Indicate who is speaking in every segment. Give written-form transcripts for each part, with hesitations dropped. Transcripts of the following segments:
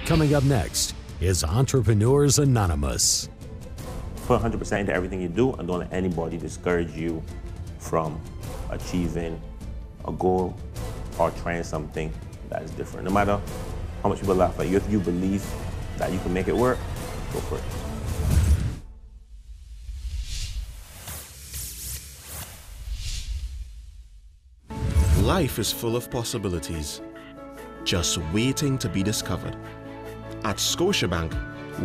Speaker 1: Coming up next is Entrepreneurs Anonymous.
Speaker 2: Put 100% into everything you do and don't let anybody discourage you from achieving a goal or trying something that is different. No matter how much people laugh at you, if you believe that you can make it work, go for it.
Speaker 3: Life is full of possibilities, just waiting to be discovered. At Scotiabank,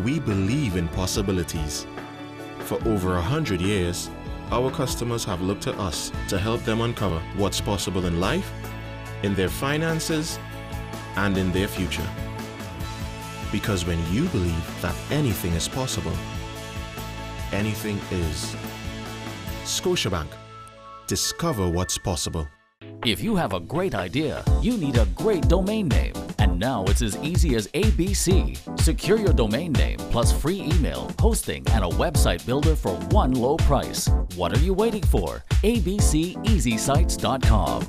Speaker 3: we believe in possibilities. For over 100 years, our customers have looked to us to help them uncover what's possible in life, in their finances, and in their future. Because when you believe that anything is possible, anything is. Scotiabank. Discover what's possible.
Speaker 4: If you have a great idea, you need a great domain name. And now it's as easy as ABC. Secure your domain name plus free email, hosting, and a website builder for one low price. What are you waiting for? abceasysites.com.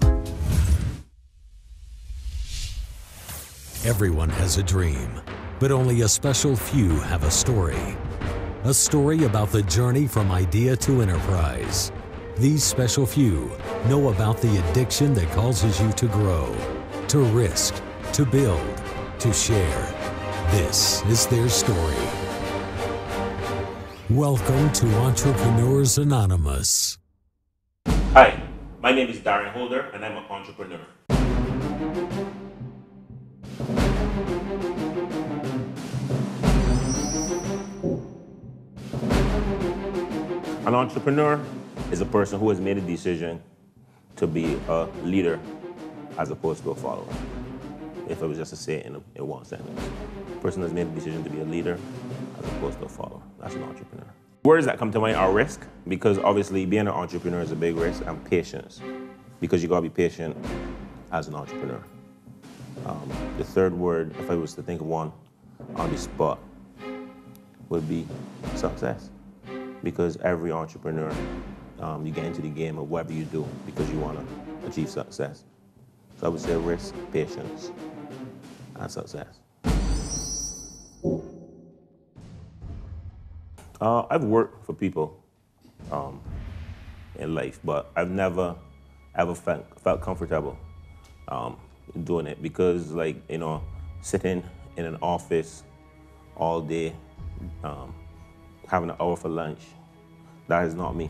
Speaker 1: Everyone has a dream, but only a special few have a story. A story about the journey from idea to enterprise. These special few know about the addiction that causes you to grow, to risk, to build, to share. This is their story. Welcome to Entrepreneurs Anonymous.
Speaker 2: Hi, my name is Darin Holder and I'm an entrepreneur. An entrepreneur is a person who has made a decision to be a leader as opposed to a follower. If I was just to say it in one sentence. A person has made a decision to be a leader as opposed to a follower. That's an entrepreneur. Words that come to mind are risk, because obviously being an entrepreneur is a big risk, and patience, because you gotta be patient as an entrepreneur. The third word, if I was to think of one on the spot, would be success. Because every entrepreneur, you get into the game of whatever you do because you want to achieve success. So I would say risk, patience, and success. I've worked for people in life, but I've never ever felt comfortable doing it, because, like, you know, sitting in an office all day, having an hour for lunch, that is not me.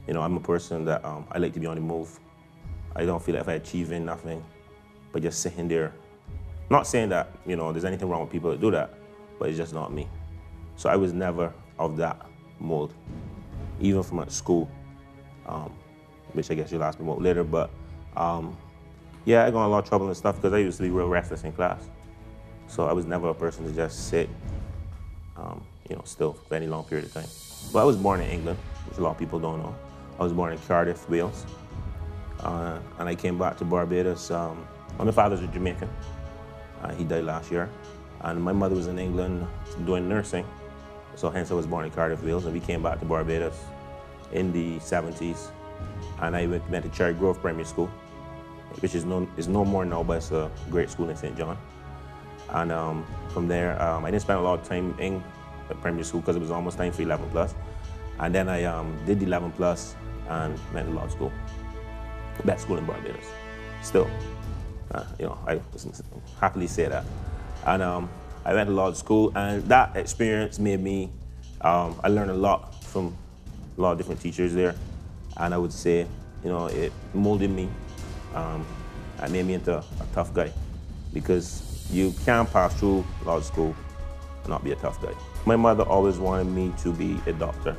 Speaker 2: You know, I'm a person that I like to be on the move. I don't feel like if I'm achieving nothing, but just sitting there. Not saying that, you know, there's anything wrong with people that do that, but it's just not me. So I was never of that mold, even from at school, which I guess you'll ask me about later, but yeah, I got in a lot of trouble and stuff because I used to be real restless in class. So I was never a person to just sit, you know, still for any long period of time. But I was born in England, which a lot of people don't know. I was born in Cardiff, Wales, and I came back to Barbados. My father's a Jamaican. He died last year. And my mother was in England doing nursing, so hence I was born in Cardiff, Wales, and we came back to Barbados in the 70s. And I went to Cherry Grove Primary School, which is no more now, but it's a great school in St. John. And from there, I didn't spend a lot of time in primary school because it was almost time for 11 plus. And then I did the 11 plus and went to law school. Best school in Barbados, still. You know, I happily say that. And I went to law school, and that experience made me, I learned a lot from a lot of different teachers there. And I would say, you know, it molded me. It made me into a tough guy, because you can't pass through law school and not be a tough guy. My mother always wanted me to be a doctor,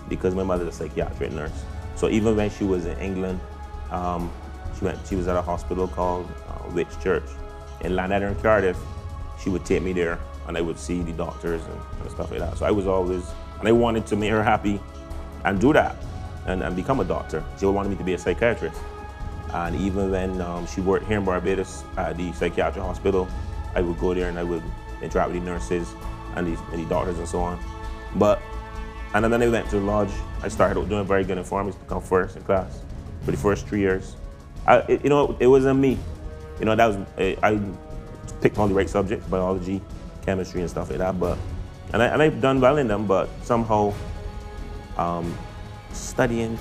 Speaker 2: because my mother's a psychiatric nurse. So even when she was in England, she was at a hospital called Witch Church in Lanetta and Cardiff. She would take me there, and I would see the doctors and stuff like that. So I was always, and I wanted to make her happy and do that and become a doctor. She wanted me to be a psychiatrist. And even when she worked here in Barbados at the psychiatric hospital, I would go there and I would interact with the nurses and the doctors and so on. And then I went to the lodge. I started out doing very good in form. I used to come first in class for the first 3 years. You know, it wasn't me. You know, that was, I picked all the right subjects, biology, chemistry, and stuff like that. But and I've done well in them, but somehow studying,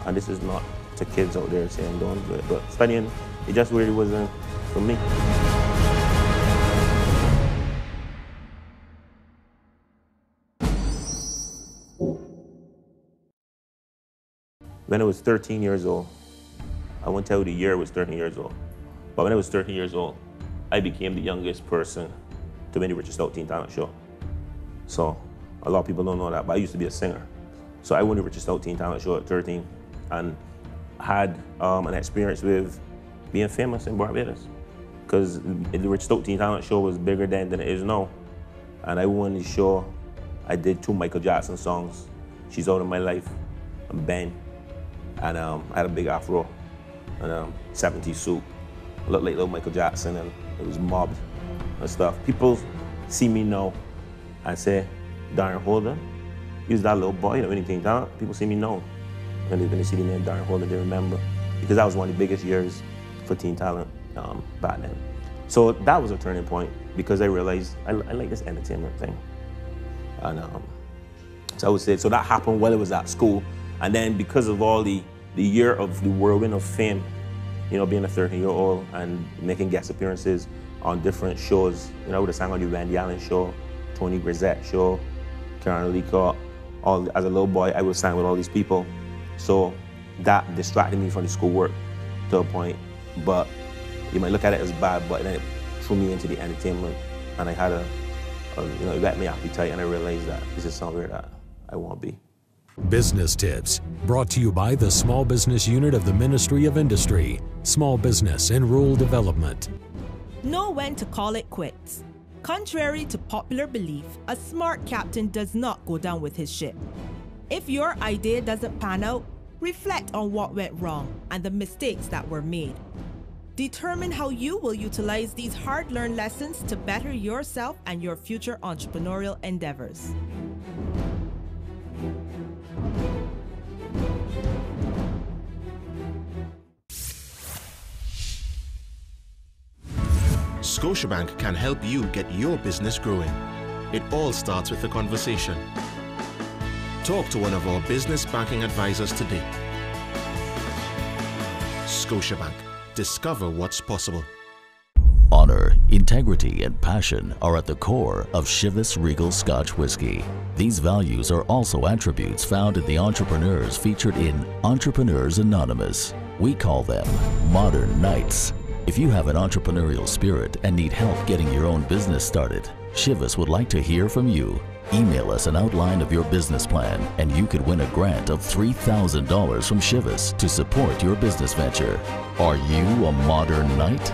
Speaker 2: and this is not to kids out there saying don't do it, but studying, it just really wasn't for me. When I was 13 years old, I won't tell you the year I was 13 years old, but when I was 13 years old, I became the youngest person to win the richest Stoute Teen Talent show. So a lot of people don't know that, but I used to be a singer. So I won the richest Stoute Teen Talent show at 13 and had an experience with being famous in Barbados, because the richest Stoute Teen Talent show was bigger then than it is now. And I won the show. I did 2 Michael Jackson songs, She's Out of My Life and Ben. And I had a big afro and 70s suit. I looked like little Michael Jackson, and it was mobbed and stuff. People see me now and say, Darin Holder, he was that little boy that winning Teen Talent. People see me now. When they see the name Darin Holder, they remember. Because that was one of the biggest years for Teen Talent back then. So that was a turning point, because I realized I like this entertainment thing. And so I would say, so that happened while I was at school. And then because of all the year of the whirlwind of fame, you know, being a 13-year-old and making guest appearances on different shows, you know, I would have sang on the Randy Allen show, Tony Grisette show, Karen Leacock. As a little boy, I would sang with all these people. So that distracted me from the schoolwork to a point. But you might look at it as bad, but then it threw me into the entertainment. And I had you know, it whet my appetite, and I realized that this is somewhere that I want to be.
Speaker 1: Business Tips, brought to you by the Small Business Unit of the Ministry of Industry, Small Business and Rural Development.
Speaker 5: Know when to call it quits. Contrary to popular belief, a smart captain does not go down with his ship. If your idea doesn't pan out, reflect on what went wrong and the mistakes that were made. Determine how you will utilize these hard-learned lessons to better yourself and your future entrepreneurial endeavors.
Speaker 3: Scotiabank can help you get your business growing. It all starts with a conversation. Talk to one of our business banking advisors today. Scotiabank. Discover what's possible.
Speaker 4: Honor, integrity, and passion are at the core of Chivas Regal Scotch Whiskey. These values are also attributes found in the entrepreneurs featured in Entrepreneurs Anonymous. We call them Modern Knights. If you have an entrepreneurial spirit and need help getting your own business started, Chivas would like to hear from you. Email us an outline of your business plan and you could win a grant of $3,000 from Chivas to support your business venture. Are you a modern knight?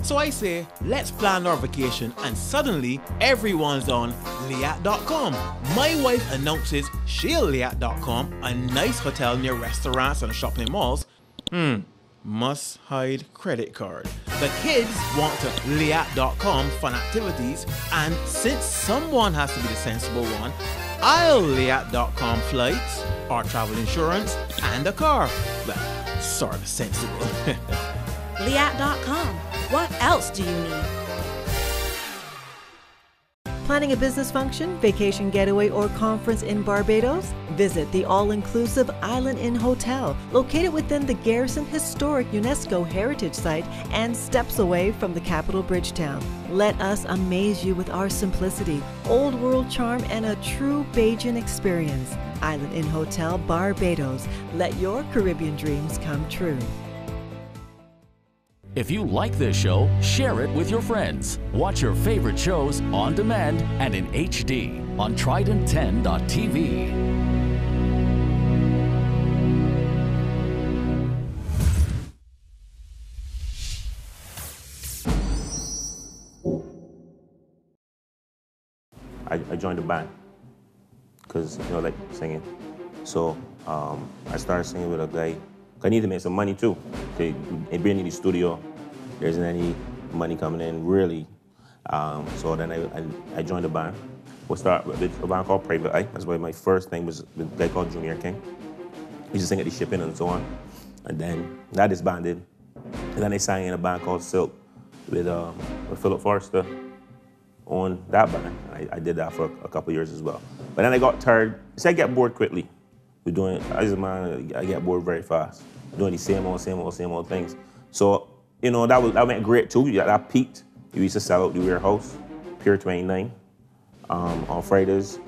Speaker 6: So I say, let's plan our vacation, and suddenly everyone's on Liat.com. My wife announces she'll Liat.com, a nice hotel near restaurants and shopping malls. Must hide credit card. The kids want to Liat.com fun activities, and since someone has to be the sensible one, I'll Liat.com flights, our travel insurance, and a car. Well, sort of sensible.
Speaker 7: Liat.com. What else do you need? Planning a business function, vacation getaway, or conference in Barbados? Visit the all-inclusive Island Inn Hotel, located within the Garrison Historic UNESCO Heritage Site and steps away from the capital Bridgetown. Let us amaze you with our simplicity, old world charm, and a true Bajan experience. Island Inn Hotel, Barbados. Let your Caribbean dreams come true.
Speaker 4: If you like this show, share it with your friends. Watch your favorite shows on demand and in HD on Trident10.tv.
Speaker 2: I joined the band because, you know, like singing. So I started singing with a guy. I need to make some money too. Being in the studio, there isn't any money coming in really. So then I joined a band. We'll start with a band called Private Eye. That's why my first thing was with a guy called Junior King. He used to sing at the shipping and so on. And then that disbanded. And then they sang in a band called Silk with Philip Forrester on that band. I did that for a couple years as well. But then I got tired. So I get bored quickly. We're doing, as a man, I get bored very fast. Doing the same old things. So, you know, that went great too. That peaked. We used to sell out the warehouse, Pier 29, on Fridays.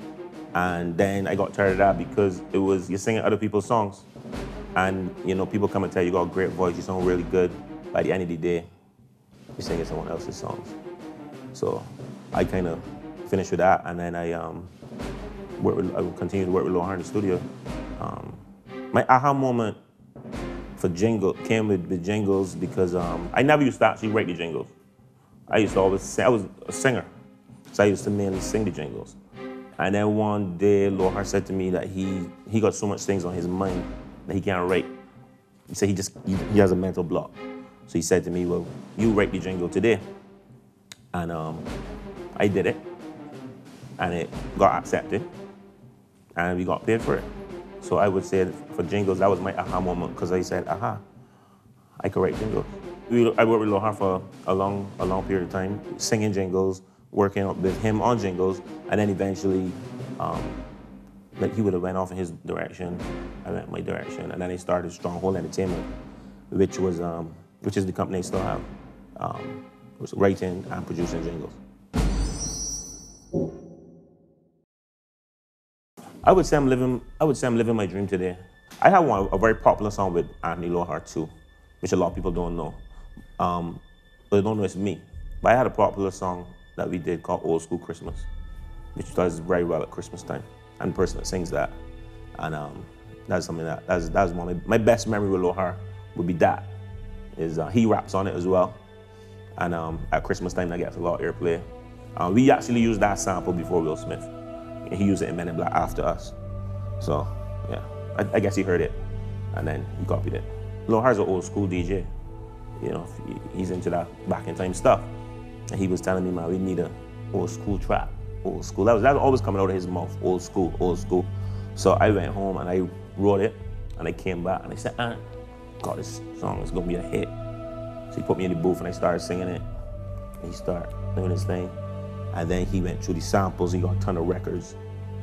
Speaker 2: And then I got tired of that because it was, you're singing other people's songs. And, you know, people come and tell you got a great voice, you sound really good. By the end of the day, you're singing someone else's songs. So I kind of finished with that, and then I continued to work with Lil Har in the studio. My aha moment for jingle came with jingles because I never used to actually write the jingles. I used to always sing. I was a singer, so I used to mainly sing the jingles. And then one day, Lil Har said to me that he got so much things on his mind that he can't write. He said he has a mental block. So he said to me, well, you write the jingle today. And I did it, and it got accepted, and we got paid for it. So I would say for jingles, that was my aha moment, because I said, aha, I could write jingles. I worked with Lil Har for a long period of time, singing jingles, working with him on jingles, and then eventually, like he would have went off in his direction, I went my direction, and then I started Stronghold Entertainment, which is the company I still have. Was writing and producing jingles. I would say I'm living my dream today. I have a very popular song with Anthony Lil Har too, which a lot of people don't know. But they don't know it's me. But I had a popular song that we did called Old School Christmas, which does very well at Christmas time. I'm the person that sings that. And that's something that's one of my best memory with Lil Har would be that. He raps on it as well. And at Christmas time, that gets a lot of airplay. We actually used that sample before Will Smith. He used it in Men in Black after us. So, yeah, I guess he heard it, and then he copied it. Lil Har's an old school DJ. You know, he's into that back in time stuff. And he was telling me, man, we need a old school trap, old school. That was always coming out of his mouth, old school, old school. So I went home and I wrote it, and I came back and I said, God, this song is gonna be a hit. So he put me in the booth and I started singing it. And he started doing his thing. And then he went through the samples, he got a ton of records.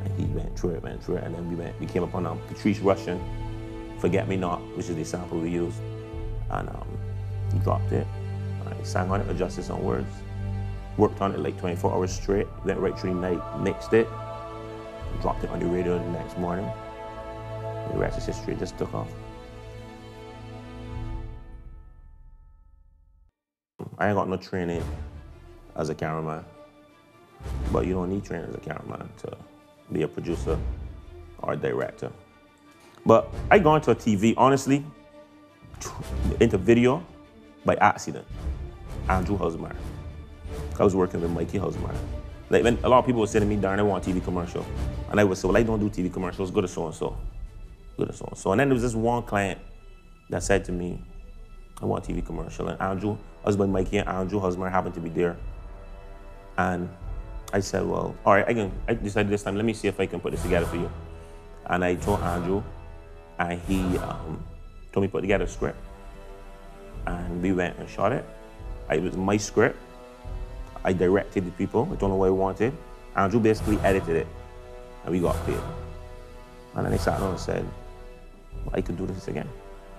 Speaker 2: And he went through it, and then we came upon Patrice Rushen, Forget Me Not, which is the sample we used. And he dropped it. I sang on it, adjusted some words. Worked on it like 24 hours straight, went right through the night, mixed it, dropped it on the radio the next morning. The rest is history, it just took off. I ain't got no training as a cameraman, but you don't need training as a cameraman to be a producer or a director. But I got into TV, honestly, into video by accident. Andrew Husmer. I was working with Mikey Husmer. Like when a lot of people would say to me, Darin, I want a TV commercial. And I would say, well, I don't do TV commercials, go to so-and-so. Go to so-and-so. And then there was this one client that said to me, I want a TV commercial. And Andrew, husband Mikey and Andrew Husmer happened to be there. And I said, well, all right, I decided this time, let me see if I can put this together for you. And I told Andrew, and he told me to put together a script. And we went and shot it. It was my script. I directed the people. I don't know what I wanted. Andrew basically edited it, and we got paid. And then I sat down and said, well, I could do this again.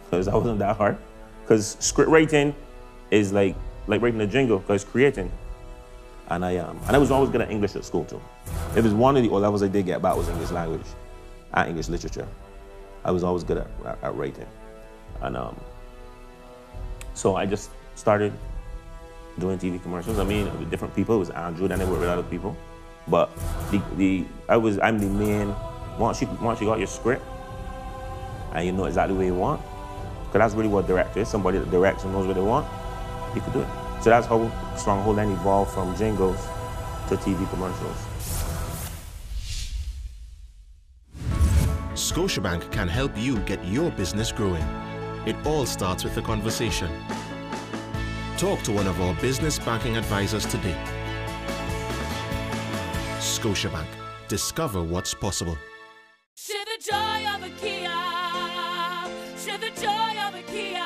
Speaker 2: Because that wasn't that hard. Because script writing is like writing a jingle, because creating. And I was always good at English at school too. It was one of the levels I did get back was English language and English literature. I was always good at writing. And so I just started doing TV commercials. I mean, with different people. It was Andrew, then I worked with other people. But I'm the main. Once you got your script and you know exactly what you want, because that's really what a director is. Somebody that directs and knows what they want, you could do it. So that's how Stronghold then evolved from jingles to TV commercials.
Speaker 3: Scotiabank can help you get your business growing. It all starts with a conversation. Talk to one of our business banking advisors today. Scotiabank. Discover what's possible.
Speaker 8: Share the joy of a Kia. Share the the joy of a Kia.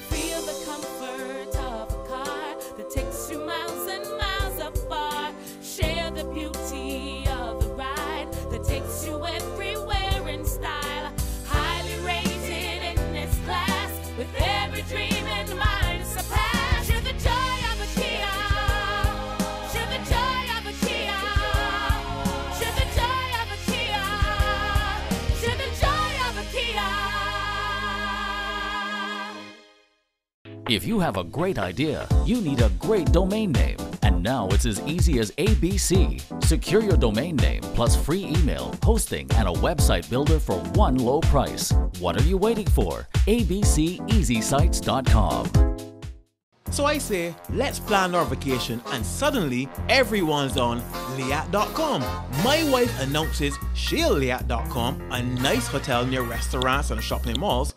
Speaker 8: Feel the comfort of a car that takes you miles and miles afar. Share the beauty of the ride that takes you everywhere in style. Highly rated in this class, with every dream in mind surpass. Share the joy of a Kia. Share the joy of a Kia. Share the joy of a Kia. Share the joy of a Kia.
Speaker 4: If you have a great idea, you need a great domain name. And now it's as easy as ABC. Secure your domain name plus free email, hosting, and a website builder for one low price. What are you waiting for? abceasysites.com.
Speaker 6: So I say, let's plan our vacation, and suddenly everyone's on Liat.com. My wife announces she'll Liat.com, a nice hotel near restaurants and shopping malls.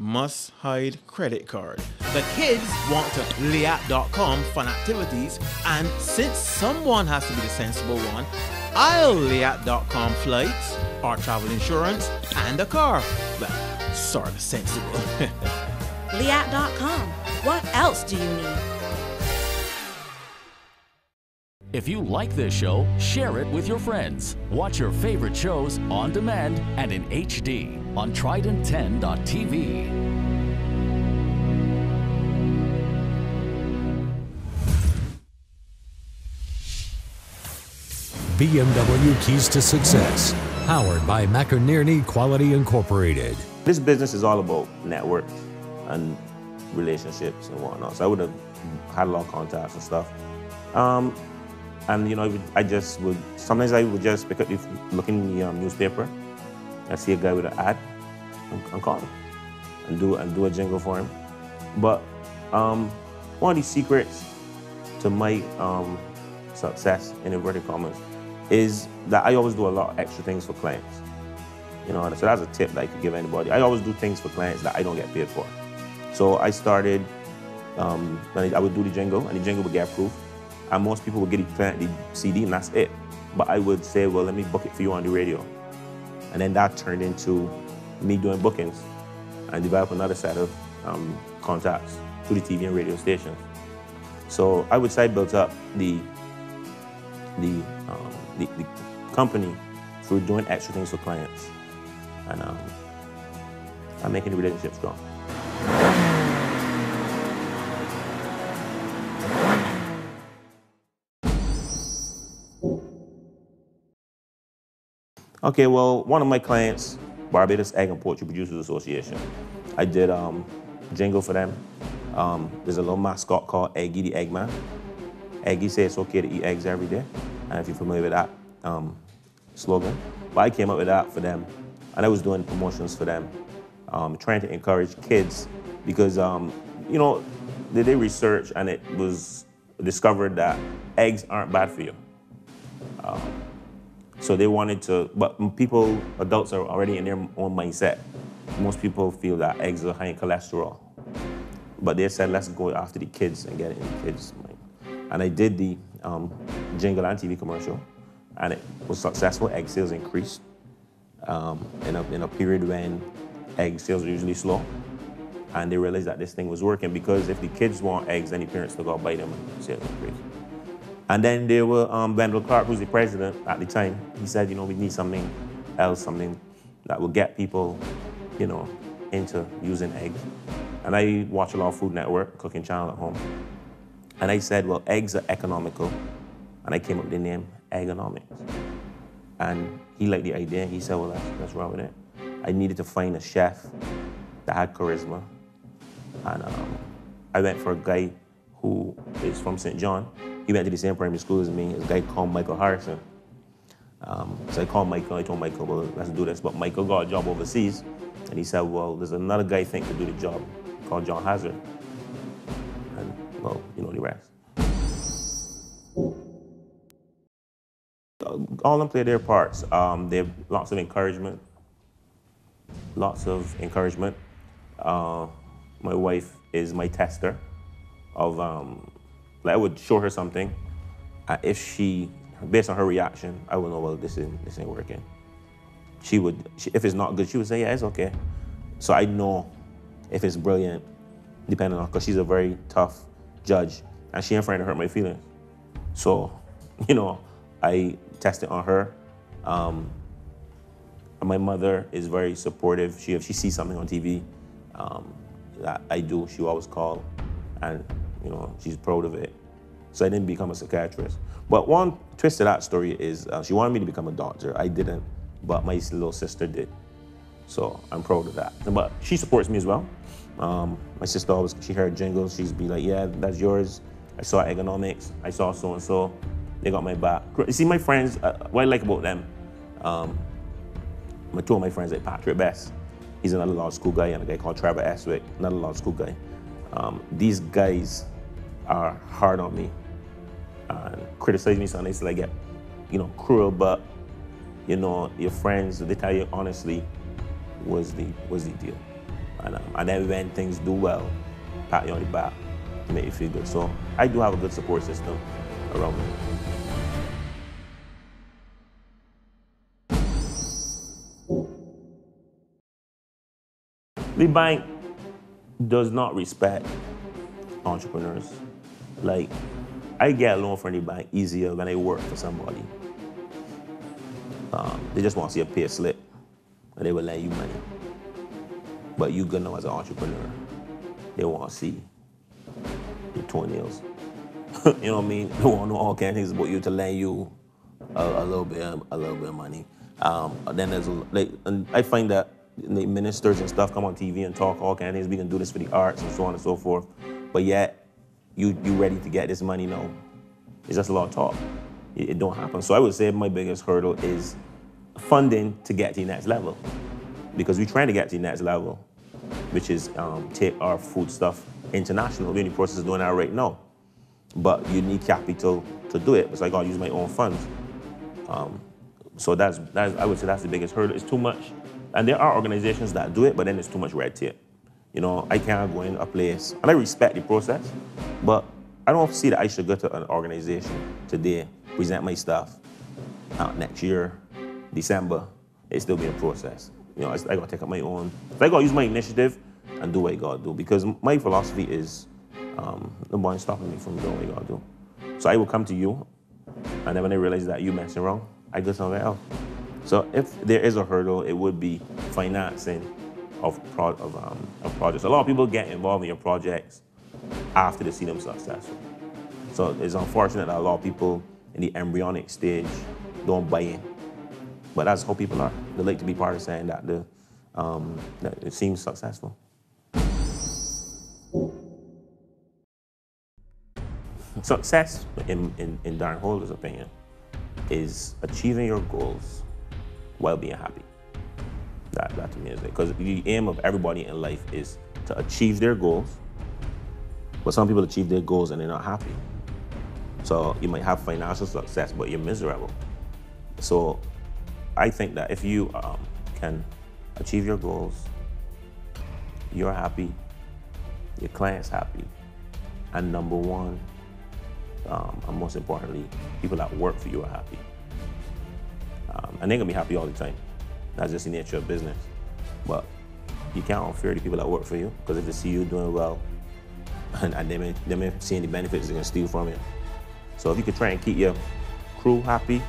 Speaker 6: Must hide credit card. The kids want to Liat.com fun activities, and since someone has to be the sensible one, I'll Liat.com flights, our travel insurance, and a car. Well, sort of sensible.
Speaker 9: Liat.com. What else do you need?
Speaker 4: If you like this show, share it with your friends. Watch your favorite shows on demand and in HD on Trident10.tv.
Speaker 1: BMW Keys to Success, powered by McInerney Quality Incorporated.
Speaker 2: This business is all about networks and relationships and whatnot. So I would have had a lot of contacts and stuff. And you know, sometimes I would just pick up, look in the newspaper and see a guy with an ad and call him and do a jingle for him. But one of the secrets to my success, in inverted commas, is that I always do a lot of extra things for clients. You know, so that's a tip that I could give anybody. I always do things for clients that I don't get paid for. So I started, I would do the jingle, and the jingle would get approved. And most people would get the CD, and that's it. But I would say, well, let me book it for you on the radio. And then that turned into me doing bookings and develop another set of contacts to the TV and radio stations. So I would say I built up the company through doing extra things for clients and making the relationship strong. Okay, well, one of my clients, Barbados Egg and Poultry Producers Association, I did jingle for them. There's a little mascot called Eggy the Eggman. Eggy says it's okay to eat eggs every day. And if you're familiar with that slogan. But I came up with that for them. And I was doing promotions for them, trying to encourage kids because, you know, they did research and it was discovered that eggs aren't bad for you. So they wanted to, but adults are already in their own mindset. Most people feel that eggs are high in cholesterol. But they said, let's go after the kids and get it in the kids' mind. And I did the jingle and TV commercial, and it was successful. Egg sales increased in a period when egg sales are usually slow. And they realized that this thing was working because if the kids want eggs, then the parents will go buy them and sales increase. And then there were Wendell Clark, who's the president at the time. He said, you know, we need something else, something that will get people, you know, into using eggs. And I watch a lot of Food Network, cooking channel at home. And I said, well, eggs are economical. And I came up with the name Eggonomics. And he liked the idea. He said, well, let's run with it. I needed to find a chef that had charisma. And I went for a guy who is from St. John. He went to the same primary school as me. This guy called Michael Harrison. So I called Michael. I told Michael, well, let's do this. But Michael got a job overseas. And he said, well, there's another guy I think could do the job called John Hazard. And, well, you know the rest. All of them play their parts. They have lots of encouragement. Lots of encouragement. My wife is my tester of, like I would show her something. If she, based on her reaction, I would know, well, this ain't working. if it's not good, she would say, yeah, it's okay. So I know if it's brilliant, depending on, because she's a very tough judge, and she ain't afraid to hurt my feelings. So, you know, I test it on her. My mother is very supportive. If she sees something on TV that I do, she always call, and you know, she's proud of it. So I didn't become a psychiatrist. But one twist to that story is she wanted me to become a doctor. I didn't, but my little sister did. So I'm proud of that. But she supports me as well. My sister always, she heard jingles, she'd be like, yeah, that's yours. I saw Eggonomics, I saw so-and-so, they got my back. You see, my friends, what I like about them, two of my friends, like Patrick Best, he's another law school guy, and a guy called Trevor Eswick, another law school guy. These guys are hard on me and criticize me sometimes till I get, you know, cruel, but you know, your friends, they tell you honestly, was the deal. And then when things do well, pat you on the back, make you feel good. So I do have a good support system around me. The bank does not respect entrepreneurs. Like, I get a loan from the bank easier when I work for somebody. They just want to see a pay slip, and they will lend you money. But you good now as an entrepreneur, they want to see your toenails. You know what I mean? They want to know all kinds of things about you to lend you a little bit of money. Then there's and I find that the ministers and stuff come on TV and talk all kinds of things. We can do this for the arts and so on and so forth. But yet, you ready to get this money now? It's just a lot of talk. It don't happen. So I would say my biggest hurdle is funding to get to the next level. Because we're trying to get to the next level, which is take our food stuff international. We're in the process of doing that right now. But you need capital to do it. So I got to use my own funds. So that's I would say that's the biggest hurdle. It's too much. And there are organizations that do it, but then it's too much red tape. You know, I can't go in a place, and I respect the process, but I don't see that I should go to an organization today, present my stuff, next year, December, it still be a process. You know, I gotta take up my own, I gotta use my initiative and do what I gotta do, because my philosophy is, nobody's stopping me from doing what I gotta do. So I will come to you, and then when I realize that you messing wrong, I go somewhere else. So if there is a hurdle, it would be financing of projects. A lot of people get involved in your projects after they see them successful. So it's unfortunate that a lot of people in the embryonic stage don't buy in. But that's how people are. They like to be part of saying that that it seems successful. Success, in Darin Holder's opinion, is achieving your goals while being happy. That to me is it. Because the aim of everybody in life is to achieve their goals, but some people achieve their goals and they're not happy. So you might have financial success, but you're miserable. So I think that if you can achieve your goals, you're happy, your client's happy, and number one, and most importantly, people that work for you are happy. And they're gonna be happy all the time. That's just the nature of business. But you can't fear the people that work for you, because if they see you doing well, and they may see any benefits, they're gonna steal from you. So if you could try and keep your crew happy,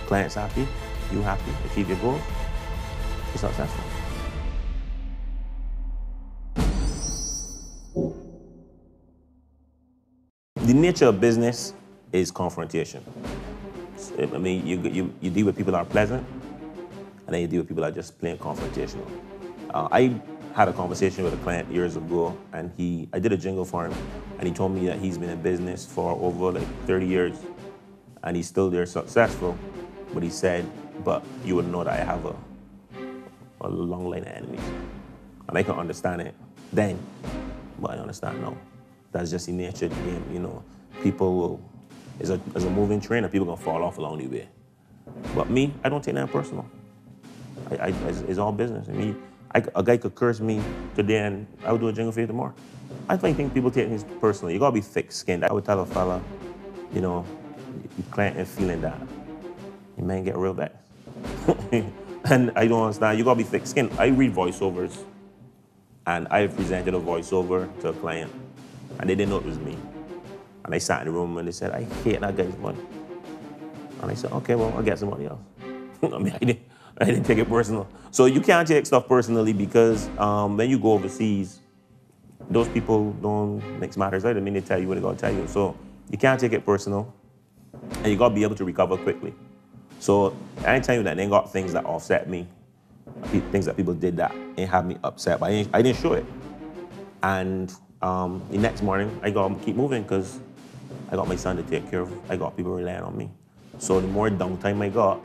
Speaker 2: clients happy, you happy, achieve your goals, you're successful. The nature of business is confrontation. I mean, you deal with people that are pleasant, and then you deal with people that are just plain confrontational. I had a conversation with a client years ago, and I did a jingle for him, and he told me that he's been in business for over like 30 years, and he's still there successful, but he said, but you would know that I have a long line of enemies. And I can understand it then, but I understand now. That's just the nature of the game, you know. People will, it's a moving train, and people gonna fall off along the way. But me, I don't take that personal. It's all business. I mean, a guy could curse me today and I would do a jingle for you tomorrow. I think people take things personally. You gotta be thick-skinned. I would tell a fella, you know, your client is feeling that, you may get real bad. And I don't understand. You gotta be thick-skinned. I read voiceovers, and I presented a voiceover to a client, and they didn't know it was me. And I sat in the room and they said, I hate that guy's money. And I said, okay, well, I'll get somebody else. I mean, I didn't take it personal. So you can't take stuff personally because when you go overseas, those people don't mix matters out. I mean, they tell you what they gotta tell you. So you can't take it personal, and you gotta be able to recover quickly. So anytime that they got things that offset me, things that people did that and had me upset, but I didn't show it. And the next morning, I got to keep moving because I got my son to take care of. I got people relying on me. So the more downtime I got,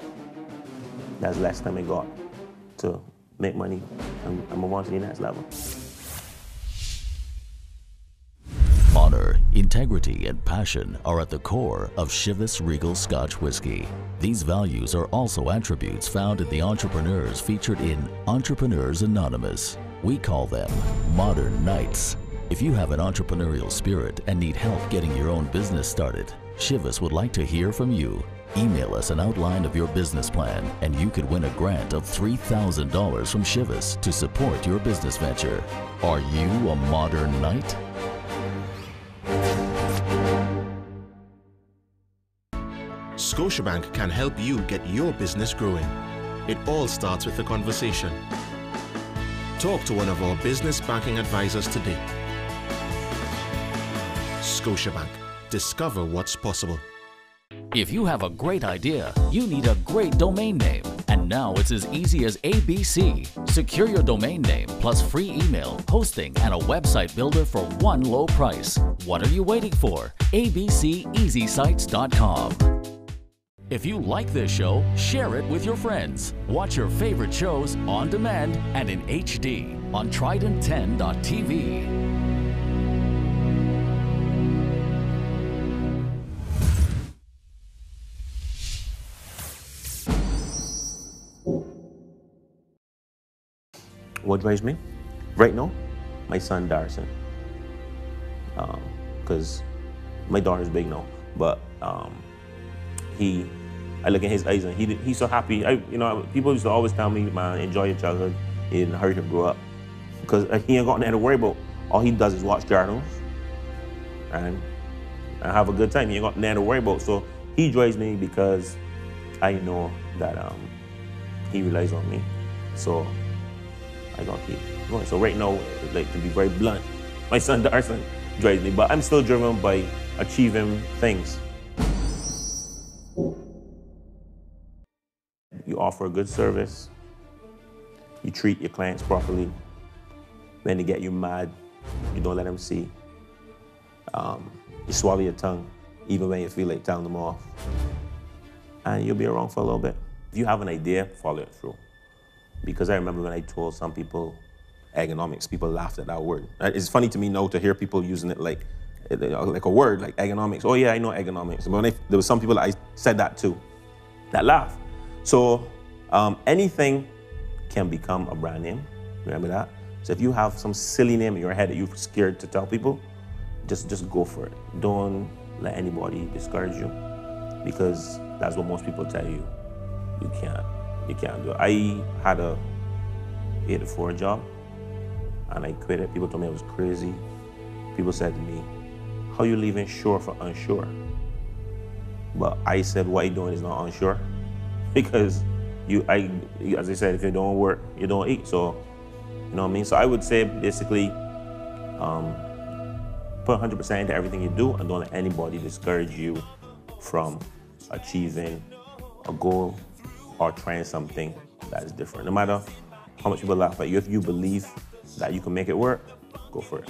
Speaker 2: that's less time I got to make money and move on to the next level.
Speaker 4: Honor, integrity, and passion are at the core of Chivas Regal Scotch Whiskey. These values are also attributes found in the entrepreneurs featured in Entrepreneurs Anonymous. We call them modern knights. If you have an entrepreneurial spirit and need help getting your own business started, Chivas would like to hear from you. Email us an outline of your business plan and you could win a grant of $3,000 from Chivas to support your business venture. Are you a modern knight?
Speaker 3: Scotiabank can help you get your business growing. It all starts with a conversation. Talk to one of our business banking advisors today. Scotiabank. Discover what's possible.
Speaker 4: If you have a great idea, you need a great domain name. And now it's as easy as ABC. Secure your domain name plus free email, hosting, and a website builder for one low price. What are you waiting for? abceasysites.com. If you like this show, share it with your friends. Watch your favorite shows on demand and in HD on Trident10.tv.
Speaker 2: What drives me? Right now, my son Darin. Because my daughter's big now, but I look in his eyes and he's so happy. People used to always tell me, man, enjoy your childhood, you didn't hurry to grow up. Because he ain't got nothing to worry about. All he does is watch cartoons and have a good time. He ain't got nothing to worry about. So he drives me because I know that he relies on me. So I gotta keep going. So right now, like, to be very blunt, my son Darin drives me, but I'm still driven by achieving things. You offer a good service, you treat your clients properly. When they get you mad, you don't let them see. You swallow your tongue, even when you feel like telling them off. And you'll be around for a little bit. If you have an idea, follow it through. Because I remember when I told some people Eggonomics, people laughed at that word. It's funny to me now to hear people using it like a word, like Eggonomics. Oh yeah, I know Eggonomics. But there was some people that I said that to, that laughed. So anything can become a brand name, remember that? So if you have some silly name in your head that you're scared to tell people, just go for it. Don't let anybody discourage you, because that's what most people tell you. You can't do it. I had a 8-to-4 job and I quit it. People told me I was crazy. People said to me, how you leaving sure for unsure? But I said, what you doing is not unsure. Because as I said, if you don't work, you don't eat. So, you know what I mean? So I would say basically, put 100% into everything you do and don't let anybody discourage you from achieving a goal or trying something that is different. No matter how much people laugh at you, if you believe that you can make it work, go for it.